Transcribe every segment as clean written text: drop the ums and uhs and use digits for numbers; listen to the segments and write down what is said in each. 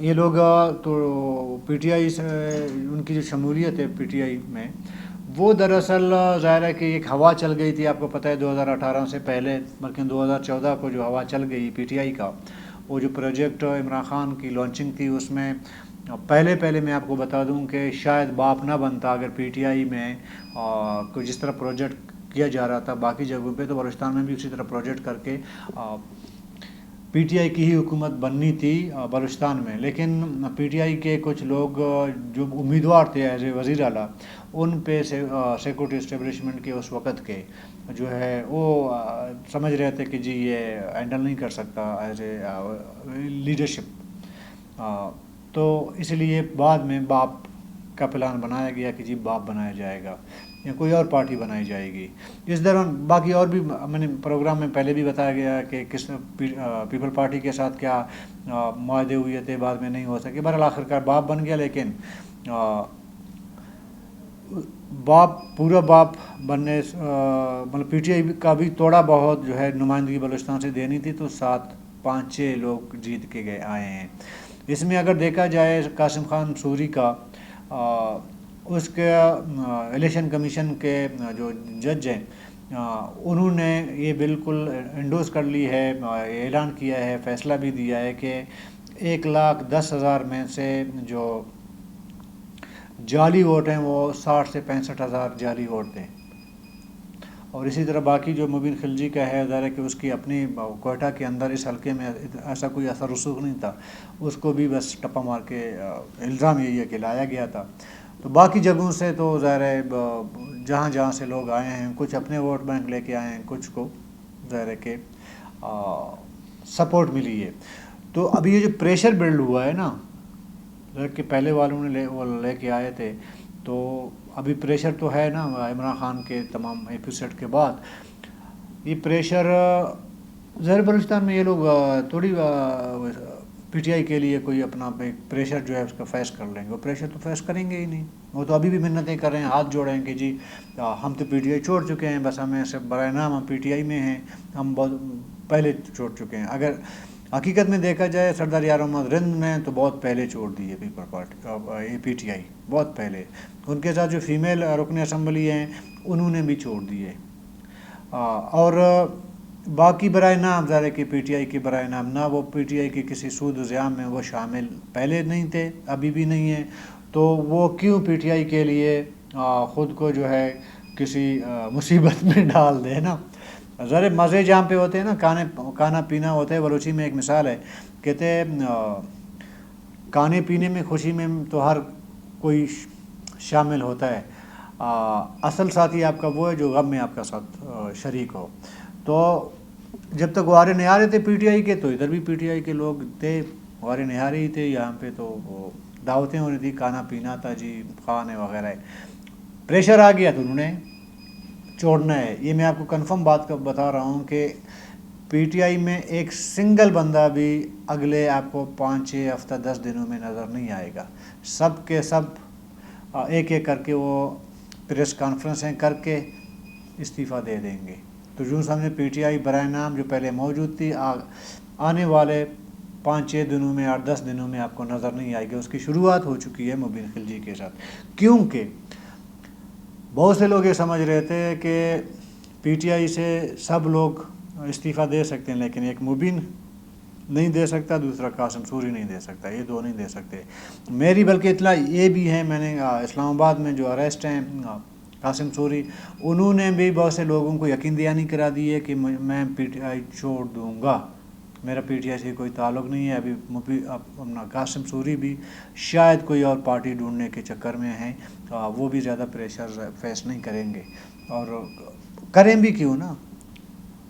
یہ لوگ تو پی ٹی آئی سے ان کی جو شمولیت ہے پی ٹی آئی میں، وہ دراصل ظاہر ہے کہ ایک ہوا چل گئی تھی، آپ کو پتہ ہے 2018 سے پہلے، بلکہ 2014 کو جو ہوا چل گئی پی ٹی آئی کا، وہ جو پروجیکٹ عمران خان کی لانچنگ تھی، اس میں پہلے میں آپ کو بتا دوں کہ شاید باپ نہ بنتا اگر پی ٹی آئی میں کوئی جس طرح پروجیکٹ کیا جا رہا تھا باقی جگہوں پہ، تو بلوچستان میں بھی اسی طرح پروجیکٹ کر کے پی ٹی آئی کی ہی حکومت بننی تھی بلوچستان میں. لیکن پی ٹی آئی کے کچھ لوگ جو امیدوار تھے ایز اے وزیر اعلیٰ، ان پہ سیکورٹی اسٹیبلشمنٹ کے اس وقت کے جو ہے وہ سمجھ رہے تھے کہ جی یہ ہینڈل نہیں کر سکتا ایز اے لیڈرشپ. تو اس لیے بعد میں باپ کا پلان بنایا گیا کہ جی باپ بنایا جائے گا یا کوئی اور پارٹی بنائی جائے گی. اس دوران باقی اور بھی میں نے پروگرام میں پہلے بھی بتایا گیا کہ کس پیپل پارٹی کے ساتھ کیا معاہدے ہوئے تھے، بعد میں نہیں ہو سکے. بہرحال آخرکار باپ بن گیا، لیکن پورا باپ بننے مطلب پی ٹی آئی کا بھی تھوڑا بہت جو ہے نمائندگی بلوچستان سے دینی تھی، تو 5-6 لوگ جیت کے آئے ہیں. اس میں اگر دیکھا جائے قاسم خان سوری کا، اس کے الیکشن کمیشن کے جو جج ہیں، انہوں نے یہ بالکل انڈوز کر لی ہے، اعلان کیا ہے، فیصلہ بھی دیا ہے کہ 1,10,000 میں سے جو جعلی ووٹ ہیں وہ 60 سے 65,000 جعلی ووٹ تھے. اور اسی طرح باقی جو مبین خلجی کا ہے، ظاہر ہے کہ اس کی اپنی کوئٹہ کے اندر اس حلقے میں ایسا کوئی اثر رسوخ نہیں تھا، اس کو بھی بس ٹپا مار کے الزام یہی ہے کہ لایا گیا تھا. تو باقی جگہوں سے تو ظاہر ہے جہاں جہاں سے لوگ آئے ہیں، کچھ اپنے ووٹ بینک لے کے آئے ہیں، کچھ کو ظاہر ہے کہ سپورٹ ملی ہے. تو ابھی یہ جو پریشر بلڈ ہوا ہے نا، کہ پہلے والوں نے لے کے آئے تھے، تو ابھی پریشر تو ہے نا عمران خان کے تمام ایپیسوڈ کے بعد. یہ پریشر ظاہر بلوچستان میں یہ لوگ تھوڑی پی ٹی آئی کے لیے کوئی اپنا پریشر جو ہے اس کا فیس کر لیں گے. وہ پریشر تو فیس کریں گے ہی نہیں. وہ تو ابھی بھی منتیں کر رہے ہیں، ہاتھ جوڑے ہیں کہ جی ہم تو پی ٹی آئی چھوڑ چکے ہیں، بس ہمیں صرف برائے نام ہم پی ٹی آئی میں ہیں، ہم بہت پہلے چھوڑ چکے ہیں. اگر حقیقت میں دیکھا جائے سردار یار محمد رند نے تو بہت پہلے چھوڑ دی ہے people party P T I, بہت پہلے. ان کے ساتھ جو فیمیل رکن اسمبلی ہیں انہوں نے بھی چھوڑ دیے. اور باقی برائے نام ظاہر ہے کہ پی ٹی آئی کے برائے نام نہ وہ پی ٹی آئی کے کسی سود و زیام میں وہ شامل پہلے نہیں تھے، ابھی بھی نہیں ہیں. تو وہ کیوں پی ٹی آئی کے لیے خود کو جو ہے کسی مصیبت میں ڈال دے نا. ذرا مزے جہاں پہ ہوتے ہیں نا، کھانا پینا ہوتا ہے. بلوچی میں ایک مثال ہے، کہتے ہیں کھانے پینے میں خوشی میں تو ہر کوئی شامل ہوتا ہے، اصل ساتھی آپ کا وہ ہے جو غم میں آپ کا ساتھ شریک ہو. تو جب تک وارے نہارے تھے پی ٹی آئی کے، تو ادھر بھی پی ٹی آئی کے لوگ تھے، وارے نہارے ہی تھے. یہاں پہ تو دعوتیں ہونی تھی، کھانا پینا تھا جی، کھانے وغیرہ. پریشر آ گیا تو انہوں نے چھوڑنا ہے. یہ میں آپ کو کنفرم بات بتا رہا ہوں کہ پی ٹی آئی میں ایک سنگل بندہ بھی اگلے آپ کو 5-6 ہفتہ 10 دنوں میں نظر نہیں آئے گا. سب کے سب ایک ایک کر کے وہ پریس کانفرنسیں کر کے استعفیٰ دے دیں گے. تو جو سمجھے پی ٹی آئی برائے نام جو پہلے موجود تھی، آنے والے 5-6 دنوں میں 8-10 دنوں میں آپ کو نظر نہیں آئے گی. اس کی شروعات ہو چکی ہے مبین خلجی کے ساتھ، کیونکہ بہت سے لوگ یہ سمجھ رہے تھے کہ پی ٹی آئی سے سب لوگ استعفیٰ دے سکتے ہیں، لیکن ایک مبین نہیں دے سکتا، دوسرا قاسم سوری نہیں دے سکتا، یہ دو نہیں دے سکتے. میری بلکہ اطلاع یہ بھی ہے، میں نے اسلام آباد میں جو اریسٹ ہیں قاسم سوری، انہوں نے بھی بہت سے لوگوں کو یقین دہانی کرا دی ہے کہ میں پی ٹی آئی چھوڑ دوں گا، میرا پی ٹی آئی سے کوئی تعلق نہیں ہے. ابھی اپنا قاسم سوری بھی شاید کوئی اور پارٹی ڈھونڈنے کے چکر میں ہیں، وہ بھی زیادہ پریشر فیس نہیں کریں گے. اور کریں بھی کیوں نا،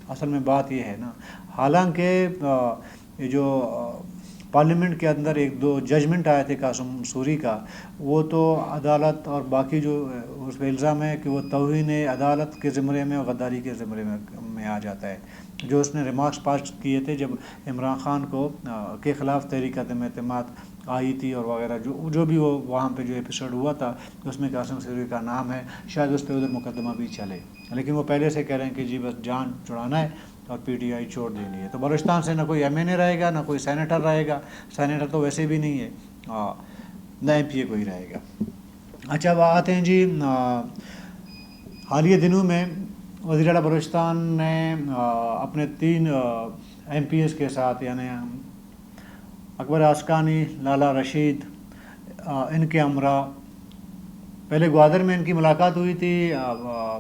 اصل میں بات یہ ہے نا. حالانکہ یہ جو پارلیمنٹ کے اندر 1-2 ججمنٹ آئے تھے قاسم سوری کا، وہ تو عدالت اور باقی جو اس پہ الزام ہے کہ وہ توہین عدالت کے زمرے میں اور غداری کے زمرے میں آ جاتا ہے. جو اس نے ریمارکس پاس کیے تھے جب عمران خان کو کے خلاف تحریک عدم اعتماد آئی تھی اور وغیرہ جو بھی وہ وہاں پہ جو ایپیسوڈ ہوا تھا اس میں قاسم سرور کا نام ہے، شاید اس پہ ادھر مقدمہ بھی چلے، لیکن وہ پہلے سے کہہ رہے ہیں کہ جی بس جان چھڑانا ہے اور پی ٹی آئی چھوڑ دینی ہے۔ تو بلوچستان سے نہ کوئی ایم این اے رہے گا، نہ کوئی سینیٹر رہے گا، سینیٹر تو ویسے بھی نہیں ہے، نہ ایم پی اے کوئی رہے گا۔ اچھا اب آتے ہیں جی، حالیہ دنوں میں وزیر اعلیٰ بلوچستان نے اپنے 3 ایم پی ایس کے ساتھ، یعنی اکبر آسکانی، لالا رشید، ان کے ہمراہ پہلے گوادر میں ان کی ملاقات ہوئی تھی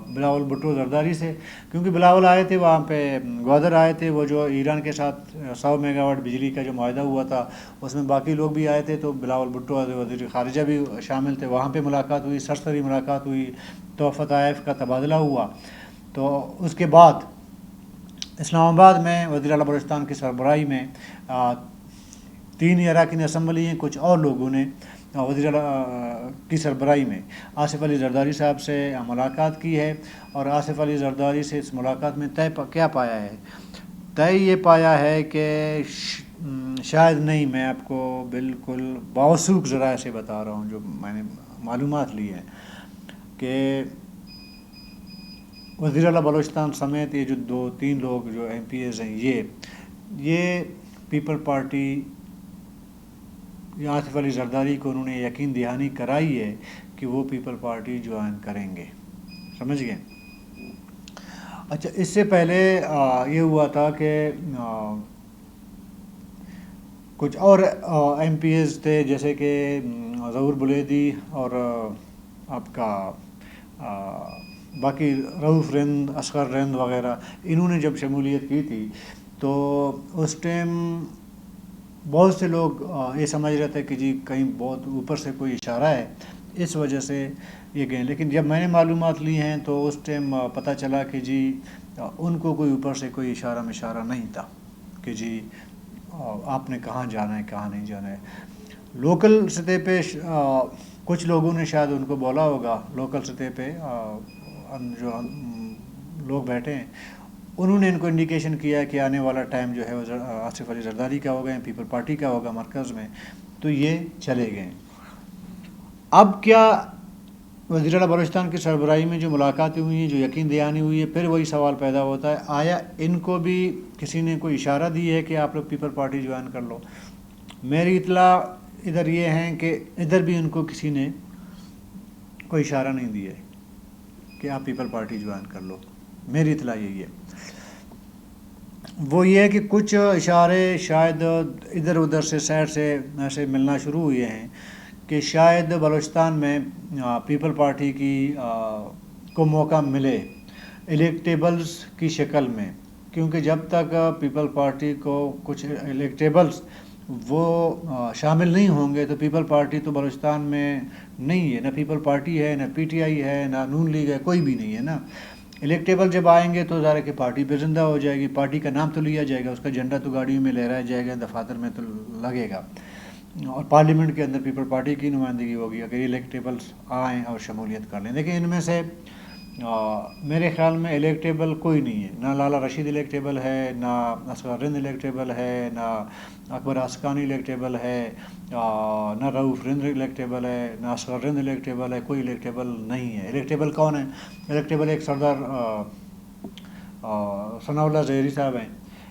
بلاول بھٹو زرداری سے، کیونکہ بلاول آئے تھے وہاں پہ، گوادر آئے تھے، وہ جو ایران کے ساتھ 100 میگا واٹ بجلی کا جو معاہدہ ہوا تھا اس میں باقی لوگ بھی آئے تھے، تو بلاول بھٹو وزیر خارجہ بھی شامل تھے، وہاں پہ ملاقات ہوئی، سرسری ملاقات ہوئی، تحفہ طائف کا تبادلہ ہوا۔ تو اس کے بعد اسلام آباد میں وزیر اعلیٰ بلوچستان کی سربراہی میں 3 اراکین اسمبلی ہیں، کچھ اور لوگوں نے وزیر اعلیٰ کی سربراہی میں آصف علی زرداری صاحب سے ملاقات کی ہے، اور آصف علی زرداری سے اس ملاقات میں کیا پایا ہے؟ طے یہ پایا ہے کہ شاید نہیں، میں آپ کو بالکل باوثوق ذرائع سے بتا رہا ہوں جو میں نے معلومات لی ہیں، کہ وزیر اعلیٰ بلوچستان سمیت یہ جو 2-3 لوگ جو ایم پی ایز ہیں، یہ پیپل پارٹی یا آصف علی زرداری کو انہوں نے یقین دہانی کرائی ہے کہ وہ پیپل پارٹی جوائن کریں گے، سمجھ گئے؟ اچھا اس سے پہلے یہ ہوا تھا کہ کچھ اور ایم پی ایز تھے، جیسے کہ ظہور بلیدی اور آپ کا باقی رؤف رند، اصغر رند وغیرہ، انہوں نے جب شمولیت کی تھی تو اس ٹائم بہت سے لوگ یہ سمجھ رہے تھے کہ جی کہیں بہت اوپر سے کوئی اشارہ ہے، اس وجہ سے یہ گئے، لیکن جب میں نے معلومات لی ہیں تو اس ٹائم پتہ چلا کہ جی ان کو کوئی اوپر سے کوئی اشارہ نہیں تھا کہ جی آپ نے کہاں جانا ہے کہاں نہیں جانا ہے۔ لوکل سطح پہ کچھ لوگوں نے شاید ان کو بولا ہوگا، لوکل سطح پہ جو لوگ بیٹھے ہیں انہوں نے ان کو انڈیکیشن کیا کہ آنے والا ٹائم جو ہے وہ آصف علی زرداری کا ہوگا یا پیپل پارٹی کا ہوگا مرکز میں، تو یہ چلے گئے۔ اب کیا وزیر اعلیٰ بلوچستان کی سربراہی میں جو ملاقاتیں ہوئی ہیں، جو یقین دہانی ہوئی ہے، پھر وہی سوال پیدا ہوتا ہے، آیا ان کو بھی کسی نے کوئی اشارہ دی ہے کہ آپ لوگ پیپل پارٹی جوائن کر لو؟ میری اطلاع ادھر یہ ہیں کہ ادھر بھی ان کو کسی نے کوئی اشارہ نہیں دیا ہے کہ آپ پیپل پارٹی جوائن کر لو، میری اطلاع یہی ہے۔ وہ یہ ہے کہ کچھ اشارے شاید ادھر ادھر سے سائڈ سے ایسے ملنا شروع ہوئے ہیں کہ شاید بلوچستان میں پیپل پارٹی کی کو موقع ملے الیکٹیبلز کی شکل میں، کیونکہ جب تک پیپل پارٹی کو کچھ الیکٹیبلز وہ شامل نہیں ہوں گے تو پیپل پارٹی تو بلوچستان میں نہیں ہے، نہ پیپل پارٹی ہے، نہ پی ٹی آئی ہے، نہ نون لیگ ہے، کوئی بھی نہیں ہے نا۔ الیکٹیبل جب آئیں گے تو ظاہر ہے کہ پارٹی پہ زندہ ہو جائے گی، پارٹی کا نام تو لیا جائے گا، اس کا جھنڈا تو گاڑیوں میں لہرایا جائے گا، دفاتر میں تو لگے گا، اور پارلیمنٹ کے اندر پیپل پارٹی کی نمائندگی ہوگی اگر الیکٹیبلز آئیں اور شمولیت کر لیں۔ لیکن ان میں سے میرے خیال میں الیکٹیبل کوئی نہیں ہے، نہ لالا رشید الیکٹیبل ہے، نہ اصغر رند الیکٹیبل ہے، نہ اکبر آسکانی الیکٹیبل ہے، نہ رؤف رند الیکٹیبل ہے، نہ اصغر رند الیکٹیبل ہے، کوئی الیکٹیبل نہیں ہے۔ الیکٹیبل کون ہے؟ الیکٹیبل ایک سردار ثناء اللہ زہری صاحب ہیں،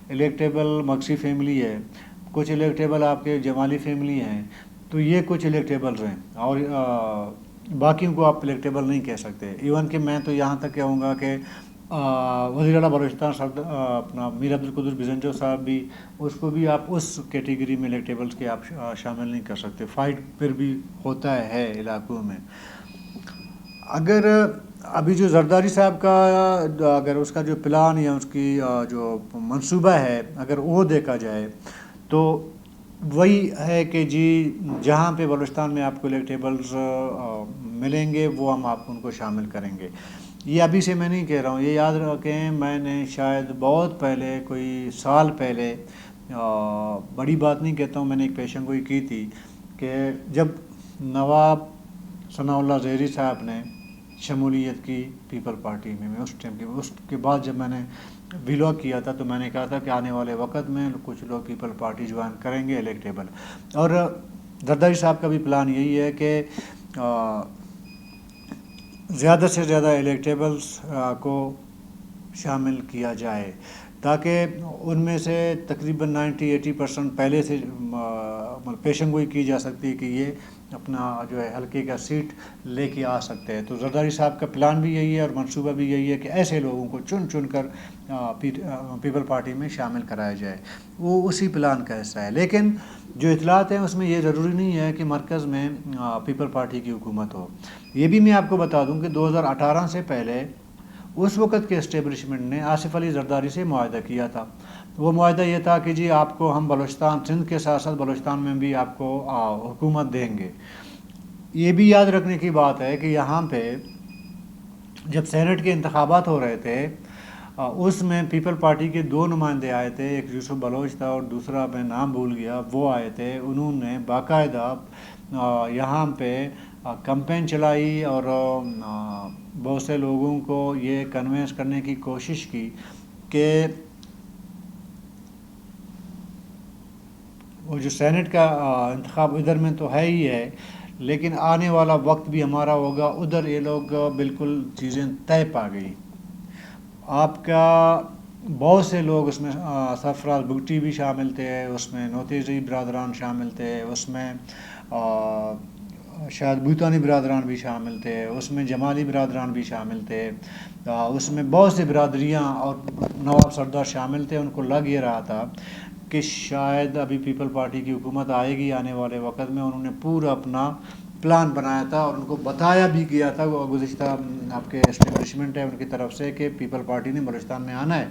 الیکٹیبل مکسی فیملی ہے، کچھ الیکٹیبل آپ کے جمالی فیملی ہیں، تو یہ کچھ الیکٹیبلز ہیں، اور باقیوں کو آپ الیکٹیبل نہیں کہہ سکتے۔ ایون کہ میں تو یہاں تک کہوں گا کہ وزیر اعلیٰ بلوچستان اپنا میر عبدالقدوس بزنجو صاحب بھی، اس کو بھی آپ اس کیٹیگری میں الیکٹیبلز کے آپ شامل نہیں کر سکتے، فائٹ پھر بھی ہوتا ہے علاقوں میں۔ اگر ابھی جو زرداری صاحب کا اگر اس کا جو پلان یا اس کی جو منصوبہ ہے اگر وہ دیکھا جائے تو وہی ہے کہ جی جہاں پہ بلوچستان میں آپ کو الیکٹیبلز ملیں گے وہ ہم آپ ان کو شامل کریں گے۔ یہ ابھی سے میں نہیں کہہ رہا ہوں، یہ یاد رکھیں، میں نے شاید بہت پہلے کوئی سال پہلے، بڑی بات نہیں کہتا ہوں، میں نے ایک پیشن گوئی کی تھی کہ جب نواب ثناء اللہ زہری صاحب نے شمولیت کی پیپل پارٹی میں اس ٹائم کی، اس کے بعد جب میں نے ویلاگ کیا تھا تو میں نے کہا تھا کہ آنے والے وقت میں کچھ لوگ پیپل پارٹی جوائن کریں گے الیکٹیبل، اور زرداری صاحب کا بھی پلان یہی ہے کہ زیادہ سے زیادہ الیکٹیبلس کو شامل کیا جائے تاکہ ان میں سے تقریباً 90-80% پہلے سے پیشن گوئی کی جا سکتی ہے کہ یہ اپنا جو ہے حلقے کا سیٹ لے کے آ سکتے ہیں. تو زرداری صاحب کا پلان بھی یہی ہے اور منصوبہ بھی یہی ہے کہ ایسے لوگوں کو چن چن کر پیپل پارٹی میں شامل کرایا جائے. وہ اسی پلان کا حصہ ہے. لیکن جو اطلاعات ہیں اس میں یہ ضروری نہیں ہے کہ مرکز میں پیپل پارٹی کی حکومت ہو. یہ بھی میں آپ کو بتا دوں کہ 2018 سے پہلے اس وقت کے اسٹیبلشمنٹ نے آصف علی زرداری سے معاہدہ کیا تھا. وہ معاہدہ یہ تھا کہ جی آپ کو ہم بلوچستان سندھ کے ساتھ ساتھ بلوچستان میں بھی آپ کو حکومت دیں گے. یہ بھی یاد رکھنے کی بات ہے کہ یہاں پہ جب سینٹ کے انتخابات ہو رہے تھے اس میں پیپل پارٹی کے 2 نمائندے آئے تھے. ایک یوسف بلوچ تھا اور دوسرا میں نام بھول گیا. وہ آئے تھے. انہوں نے باقاعدہ یہاں پہ کمپین چلائی اور بہت سے لوگوں کو یہ کنوینس کرنے کی کوشش کی کہ وہ جو سینٹ کا انتخاب ادھر میں تو ہے ہی ہے لیکن آنے والا وقت بھی ہمارا ہوگا. ادھر یہ لوگ بالکل چیزیں طے پا گئی. آپ کا بہت سے لوگ اس میں سرفراز بگٹی بھی شامل تھے, اس میں نوتیزی برادران شامل تھے, اس میں شاید بھوتانی برادران بھی شامل تھے, اس میں جمالی برادران بھی شامل تھے, اس میں بہت سی برادریاں اور نواب سردار شامل تھے. ان کو لگ یہ رہا تھا کہ شاید ابھی پیپل پارٹی کی حکومت آئے گی آنے والے وقت میں. انہوں نے پورا اپنا پلان بنایا تھا اور ان کو بتایا بھی گیا تھا وہ گزشتہ آپ کے اسٹیبلشمنٹ ہے ان کی طرف سے کہ پیپل پارٹی نے بلوچستان میں آنا ہے.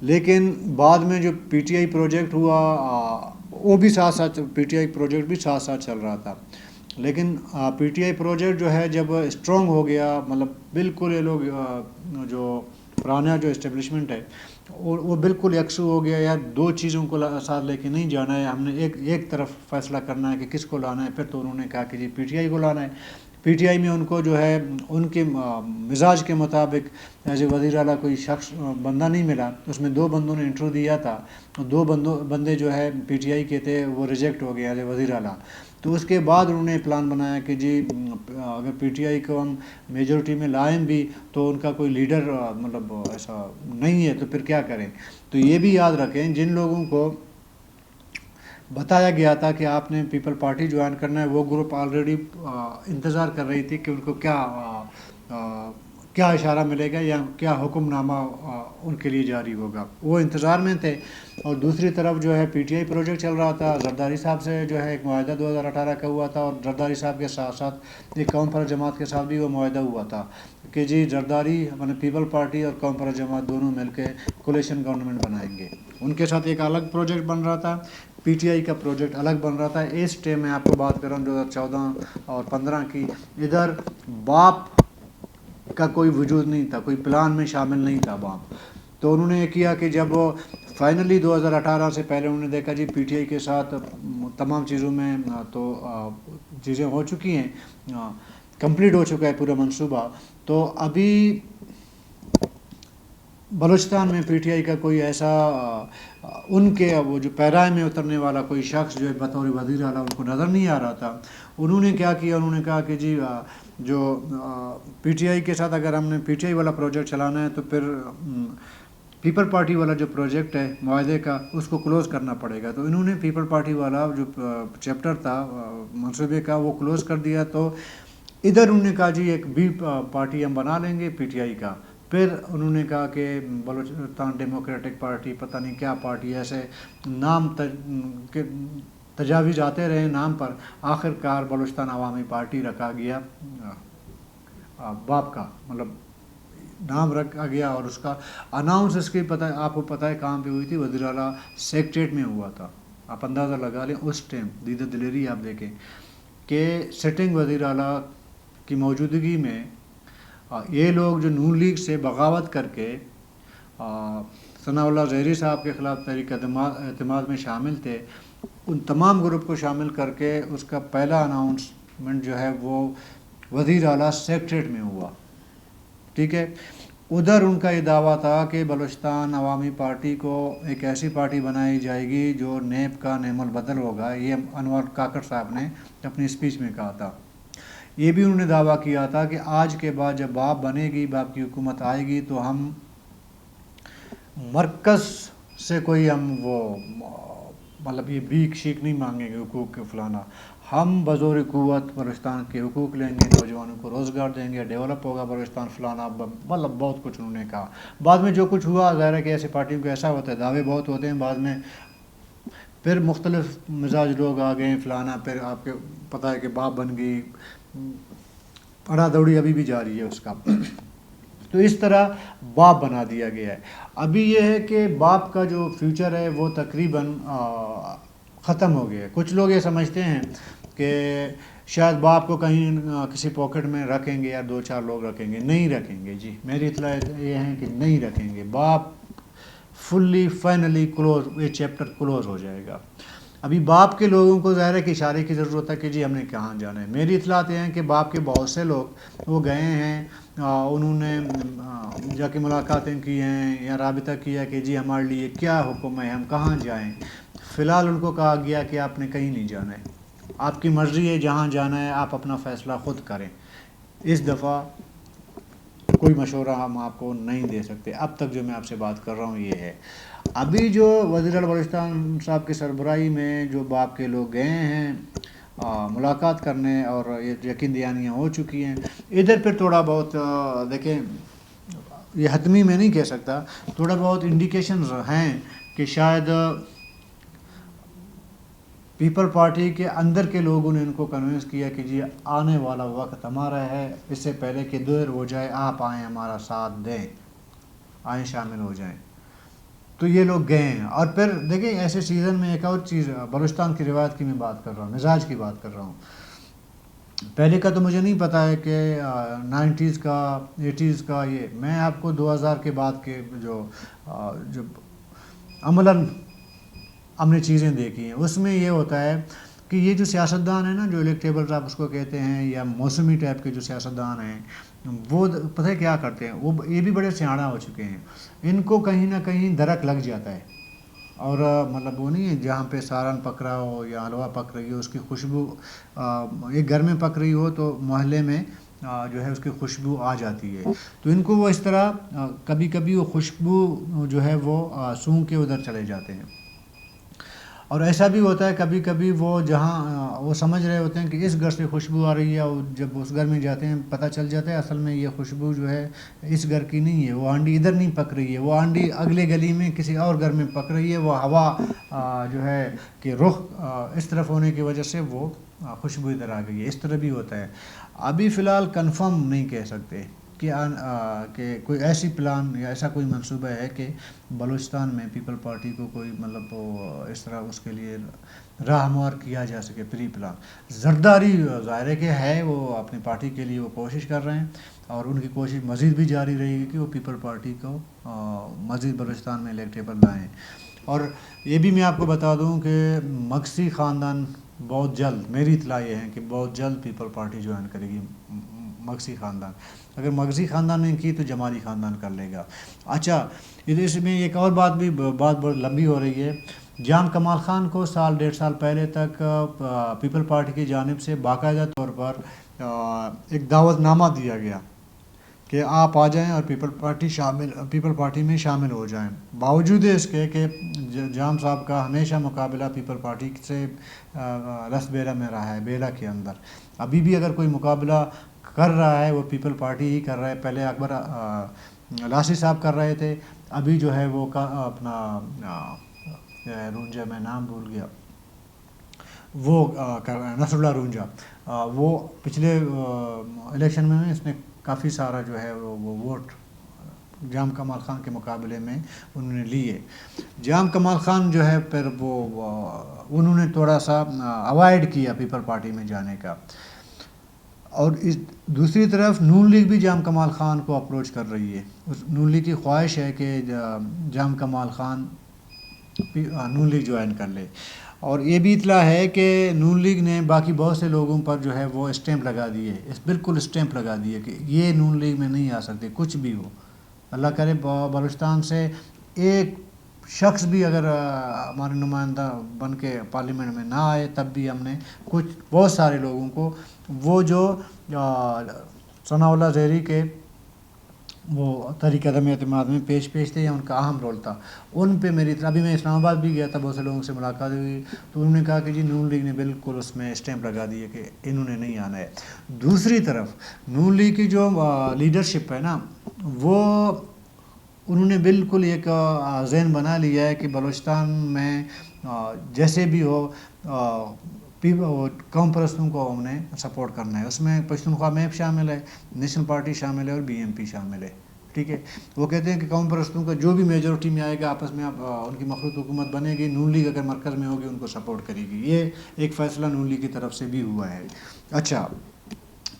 لیکن بعد میں جو پی ٹی آئی پروجیکٹ ہوا وہ بھی ساتھ ساتھ پی ٹی آئی پروجیکٹ بھی ساتھ ساتھ چل رہا تھا. لیکن پی ٹی آئی پروجیکٹ جو ہے جب اسٹرانگ ہو گیا, مطلب بالکل یہ لوگ جو پرانا جو اسٹیبلشمنٹ ہے وہ بالکل یکسو ہو گیا. یا 2 چیزوں کو ساتھ لے کے نہیں جانا ہے, ہم نے ایک طرف فیصلہ کرنا ہے کہ کس کو لانا ہے. پھر تو انہوں نے کہا کہ جی پی ٹی آئی کو لانا ہے. پی ٹی آئی میں ان کو جو ہے ان کے مزاج کے مطابق ایز اے وزیر اعلیٰ کوئی شخص بندہ نہیں ملا. اس میں 2 بندوں نے انٹرویو دیا تھا, 2 بندے جو ہے پی ٹی آئی کے تھے وہ ریجیکٹ ہو گئے ایز اے وزیر اعلیٰ. تو اس کے بعد انہوں نے پلان بنایا کہ جی اگر پی ٹی آئی کو ہم میجورٹی میں لائیں بھی تو ان کا کوئی لیڈر مطلب ایسا نہیں ہے تو پھر کیا کریں. تو یہ بھی یاد رکھیں جن لوگوں کو بتایا گیا تھا کہ آپ نے پیپل پارٹی جوائن کرنا ہے وہ گروپ آلریڈی انتظار کر رہی تھی کہ ان کو کیا اشارہ ملے گا یا کیا حکم نامہ ان کے لیے جاری ہوگا. وہ انتظار میں تھے. اور دوسری طرف جو ہے پی ٹی آئی پروجیکٹ چل رہا تھا. زرداری صاحب سے جو ہے ایک معاہدہ 2018 کا ہوا تھا اور زرداری صاحب کے ساتھ ساتھ ایک قوم پرست جماعت کے ساتھ بھی وہ معاہدہ ہوا تھا کہ جی زرداری مطلب پیپل پارٹی اور قوم پرست جماعت دونوں مل کے کولیشن گورنمنٹ بنائیں گے. ان کے ساتھ ایک الگ پروجیکٹ بن رہا تھا, پی ٹی آئی کا پروجیکٹ الگ بن رہا تھا. اس ٹائم میں آپ کو بات کر رہا ہوں 2014 اور 15 کی. ادھر باپ کا کوئی وجود نہیں تھا, کوئی پلان میں شامل نہیں تھا باپ. تو انہوں نے یہ کیا کہ جب فائنلی 2018 سے پہلے انہوں نے دیکھا جی پی ٹی آئی کے ساتھ تمام چیزوں میں تو چیزیں ہو چکی ہیں, کمپلیٹ ہو چکا ہے پورا منصوبہ. تو ابھی بلوچستان میں پی ٹی آئی کا کوئی ایسا ان کے وہ جو پیرائے میں اترنے والا کوئی شخص جو بطور وزیر اعلیٰ ان کو نظر نہیں آ رہا تھا. انہوں نے کیا کیا, انہوں نے کہا کہ جی جو پی ٹی آئی کے ساتھ اگر ہم نے پی ٹی آئی والا پروجیکٹ چلانا ہے تو پھر پیپل پارٹی والا جو پروجیکٹ ہے معاہدے کا اس کو کلوز کرنا پڑے گا. تو انہوں نے پیپل پارٹی والا جو چیپٹر تھا منصوبے کا وہ کلوز کر دیا. تو ادھر انہوں نے کہا جی ایک بی پارٹی ہم بنا لیں گے پی ٹی آئی کا. پھر انہوں نے کہا کہ بلوچستان ڈیموکریٹک پارٹی پتہ نہیں کیا پارٹی, ایسے نام تجاویز آتے رہے نام پر. آخر کار بلوچستان عوامی پارٹی رکھا گیا, باپ کا مطلب نام رکھا گیا. اور اس کا اناؤنس اس کی پتہ آپ کو پتہ ہے کہاں پہ ہوئی تھی, وزیر اعلیٰ سیکریٹریٹ میں ہوا تھا. آپ اندازہ لگا لیں اس ٹائم دیدہ دلیری آپ دیکھیں کہ سٹنگ وزیر اعلیٰ کی موجودگی میں یہ لوگ جو نون لیگ سے بغاوت کر کے ثناء اللہ زہری صاحب کے خلاف تحریک اعتماد میں شامل تھے, ان تمام گروپ کو شامل کر کے اس کا پہلا اناؤنسمنٹ جو ہے وہ وزیر اعلیٰ سیکریٹریٹ میں ہوا. ٹھیک ہے, ادھر ان کا یہ دعویٰ تھا کہ بلوچستان عوامی پارٹی کو ایک ایسی پارٹی بنائی جائے گی جو نیب کا نعم البدل ہوگا، یہ انور کاکڑ صاحب نے اپنی اسپیچ میں کہا تھا۔ یہ بھی انہوں نے دعویٰ کیا تھا کہ آج کے بعد جب باپ بنے گی، باپ کی حکومت آئے گی، تو ہم مرکز سے کوئی ہم وہ مطلب یہ بھیک شیک نہیں مانگیں گے حقوق کے فلانا، ہم بزور قوت بلوچستان کے حقوق لیں گے، نوجوانوں کو روزگار دیں گے، ڈیولپ ہوگا بلوچستان فلانا، مطلب بہت کچھ انہوں نے کہا۔ بعد میں جو کچھ ہوا، ظاہر ہے کہ ایسی پارٹیوں کو ایسا ہوتا ہے، دعوے بہت ہوتے ہیں، بعد میں پھر مختلف مزاج لوگ آ گئے فلانا، پھر آپ کے پتہ ہے کہ باپ بن گئی، اڑا دوڑی ابھی بھی جاری ہے اس کا۔ تو اس طرح باپ بنا دیا گیا ہے۔ ابھی یہ ہے کہ باپ کا جو فیوچر ہے وہ تقریباً ختم ہو گیا ہے۔ کچھ لوگ یہ سمجھتے ہیں کہ شاید باپ کو کہیں کسی پاکٹ میں رکھیں گے یا 2-4 لوگ رکھیں گے، نہیں رکھیں گے جی، میری اطلاع یہ ہے کہ نہیں رکھیں گے۔ باپ فلی فائنلی کلوز، یہ چیپٹر کلوز ہو جائے گا۔ ابھی باپ کے لوگوں کو ظاہر ہے کہ اشارے کی ضرورت ہے کہ جی ہم نے کہاں جانا ہے۔ میری اطلاعات یہ ہیں کہ باپ کے بہت سے لوگ وہ گئے ہیں، انہوں نے جا کے ملاقاتیں کی ہیں یا رابطہ کیا کہ جی ہمارے لیے کیا حکم ہے، ہم کہاں جائیں۔ فی الحال ان کو کہا گیا کہ آپ نے کہیں نہیں جانا ہے، آپ کی مرضی ہے، جہاں جانا ہے آپ اپنا فیصلہ خود کریں۔ اس دفعہ کوئی مشورہ ہم آپ کو نہیں دے سکتے۔ اب تک جو میں آپ سے بات کر رہا ہوں یہ ہے۔ ابھی جو وزیر اعلیٰ بلوچستان صاحب کی سربراہی میں جو باپ کے لوگ گئے ہیں ملاقات کرنے، اور یقین دہانیاں ہو چکی ہیں، ادھر پھر تھوڑا بہت دیکھیں، یہ حتمی میں نہیں کہہ سکتا، تھوڑا بہت انڈیکیشنز ہیں کہ شاید پیپل پارٹی کے اندر کے لوگوں نے ان کو کنونس کیا کہ جی آنے والا وقت ہمارا ہے، اس سے پہلے کہ دیر ہو جائے آپ آئیں ہمارا ساتھ دیں، آئیں شامل ہو جائیں۔ تو یہ لوگ گئے ہیں۔ اور پھر دیکھیں ایسے سیزن میں ایک اور چیز، بلوچستان کی روایت کی میں بات کر رہا ہوں، مزاج کی بات کر رہا ہوں۔ پہلے کا تو مجھے نہیں پتہ ہے کہ 90s کا 80s کا، یہ میں آپ کو 2000 کے بعد کے جو عملاً ہم نے چیزیں دیکھی ہیں، اس میں یہ ہوتا ہے کہ یہ جو سیاستدان ہیں نا، جو الیکٹیبلز آپ اس کو کہتے ہیں، یا موسمی ٹائپ کے جو سیاستدان ہیں، وہ پتہ ہے کیا کرتے ہیں، وہ یہ بھی بڑے سیاڑا ہو چکے ہیں، ان کو کہیں نہ کہیں درک لگ جاتا ہے، اور مطلب وہ نہیں ہے جہاں پہ سارن پک رہا ہو یا حلوہ پک رہی ہو، اس کی خوشبو ایک گھر میں پک رہی ہو تو محلے میں جو ہے اس کی خوشبو آ جاتی ہے۔ تو ان کو وہ اس طرح کبھی کبھی وہ خوشبو جو ہے وہ سونگھ کے ادھر چلے جاتے ہیں۔ اور ایسا بھی ہوتا ہے کبھی کبھی وہ جہاں وہ سمجھ رہے ہوتے ہیں کہ اس گھر سے خوشبو آ رہی ہے، اور جب اس گھر میں جاتے ہیں پتہ چل جاتا ہے اصل میں یہ خوشبو جو ہے اس گھر کی نہیں ہے، وہ ہانڈی ادھر نہیں پک رہی ہے، وہ ہانڈی اگلے گلی میں کسی اور گھر میں پک رہی ہے، وہ ہوا جو ہے کہ رخ اس طرف ہونے کی وجہ سے وہ خوشبو ادھر آ گئی ہے۔ اس طرح بھی ہوتا ہے۔ ابھی فی الحال کنفرم نہیں کہہ سکتے کہ کوئی ایسی پلان یا ایسا کوئی منصوبہ ہے کہ بلوچستان میں پیپل پارٹی کو کوئی مطلب اس طرح اس کے لیے راہ ہموار کیا جا سکے، پری پلان۔ زرداری ظاہر ہے کہ ہے، وہ اپنی پارٹی کے لیے وہ کوشش کر رہے ہیں، اور ان کی کوشش مزید بھی جاری رہے گی کہ وہ پیپل پارٹی کو مزید بلوچستان میں الیکٹیبل لائیں۔ اور یہ بھی میں آپ کو بتا دوں کہ مگسی خاندان بہت جلد، میری اطلاع یہ ہے کہ بہت جلد پیپل پارٹی جوائن کرے گی۔ مگسی خاندان، اگر مگسی خاندان نے کی تو جمالی خاندان کر لے گا۔ اچھا، اس میں ایک اور بات بہت لمبی ہو رہی ہے۔ جام کمال خان کو سال 1.5 سال پہلے تک پیپل پارٹی کی جانب سے باقاعدہ طور پر ایک دعوت نامہ دیا گیا کہ آپ آ جائیں اور پیپل پارٹی میں شامل ہو جائیں۔ باوجود اس کے کہ جام صاحب کا ہمیشہ مقابلہ پیپل پارٹی سے رس بیلا میں رہا ہے، بیلا کے اندر۔ ابھی بھی اگر کوئی مقابلہ کر رہا ہے وہ پیپل پارٹی ہی کر رہا ہے۔ پہلے اکبر لاسی صاحب کر رہے تھے، ابھی جو ہے وہ اپنا رونجا، میں نام بھول گیا، وہ کر رہا ہے، نصر اللہ رونجا۔ وہ پچھلے الیکشن میں اس نے کافی سارا جو ہے وہ ووٹ جام کمال خان کے مقابلے میں انہوں نے لیے۔ جام کمال خان جو ہے پھر وہ انہوں نے تھوڑا سا اوائڈ کیا پیپل پارٹی میں جانے کا۔ اور اس دوسری طرف نون لیگ بھی جام کمال خان کو اپروچ کر رہی ہے۔ اس نون لیگ کی خواہش ہے کہ جام کمال خان نون لیگ جوائن کر لے۔ اور یہ بھی اطلاع ہے کہ نون لیگ نے باقی بہت سے لوگوں پر جو ہے وہ اسٹیمپ لگا دیے، بالکل اسٹیمپ لگا دیے کہ یہ نون لیگ میں نہیں آ سکتے، کچھ بھی ہو، اللہ کرے بلوچستان سے ایک شخص بھی اگر ہمارے نمائندہ بن کے پارلیمنٹ میں نہ آئے تب بھی ہم نے بہت سارے لوگوں کو وہ جو ثناء اللہ زہری کے وہ تحریک عدم اعتماد میں پیش تھے یا ان کا اہم رول تھا، ان پہ میری ابھی میں اسلام آباد بھی گیا تھا، بہت سے لوگوں سے ملاقات ہوئی تو انہوں نے کہا کہ جی نون لیگ نے بالکل اس میں اسٹیمپ لگا دی ہے کہ انہوں نے نہیں آنا ہے۔ دوسری طرف نون لیگ کی جو لیڈرشپ ہے نا، وہ انہوں نے بالکل ایک ذہن بنا لیا ہے کہ بلوچستان میں جیسے بھی ہو قوم پرستوں کو ہم نے سپورٹ کرنا ہے۔ اس میں پشتونخوا میپ شامل ہے، نیشنل پارٹی شامل ہے اور بی ایم پی شامل ہے، ٹھیک ہے۔ وہ کہتے ہیں کہ قوم پرستوں کا جو بھی میجورٹی میں آئے گا آپس میں ان کی مخلوط حکومت بنے گی، نون لیگ اگر مرکز میں ہوگی ان کو سپورٹ کرے گی۔ یہ ایک فیصلہ نون لیگ کی طرف سے بھی ہوا ہے۔ اچھا،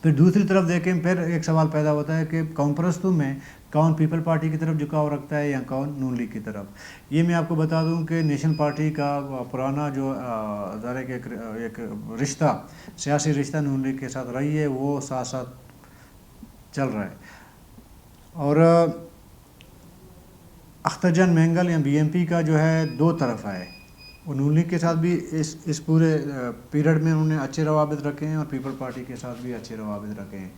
پھر دوسری طرف دیکھیں، پھر ایک سوال پیدا ہوتا ہے کہ قوم پرستوں میں کون پیپل پارٹی کی طرف جھکاؤ رکھتا ہے یا کون نون لیگ کی طرف۔ یہ میں آپ کو بتا دوں کہ نیشنل پارٹی کا پرانا جو ادارے کے ایک رشتہ، سیاسی رشتہ نون لیگ کے ساتھ رہی ہے، وہ ساتھ ساتھ چل رہا ہے۔ اور اختر جان مینگل یا بی ایم پی کا جو ہے دو طرف ہے، وہ نون لیگ کے ساتھ بھی اس پورے پیریڈ میں انہوں نے اچھے روابط رکھے ہیں اور پیپل پارٹی کے ساتھ بھی اچھے روابط رکھے ہیں۔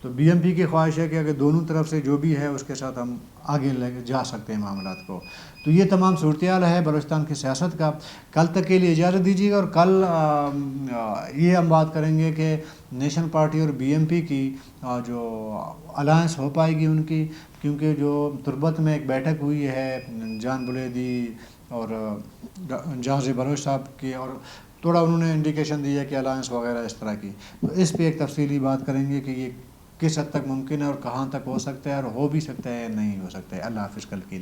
تو بی ایم پی کی خواہش ہے کہ اگر دونوں طرف سے جو بھی ہے اس کے ساتھ ہم آگے لے جا سکتے ہیں معاملات کو۔ تو یہ تمام صورتحال ہے بلوچستان کی سیاست کا۔ کل تک کے لیے اجازت دیجیے گا، اور کل یہ ہم بات کریں گے کہ نیشنل پارٹی اور بی ایم پی کی جو الائنس ہو پائے گی ان کی، کیونکہ جو تربت میں ایک بیٹھک ہوئی ہے جان بلیدی اور جہاز بلوچ صاحب کی، اور تھوڑا انہوں نے انڈیکیشن دی ہے کہ الائنس وغیرہ اس طرح کی، تو اس پہ ایک تفصیلی بات کریں گے کہ یہ کس حد تک ممکن ہے اور کہاں تک ہو سکتا ہے اور ہو بھی سکتا ہے یا نہیں ہو سکتا ہے۔ اللہ حافظ کل کے لیے۔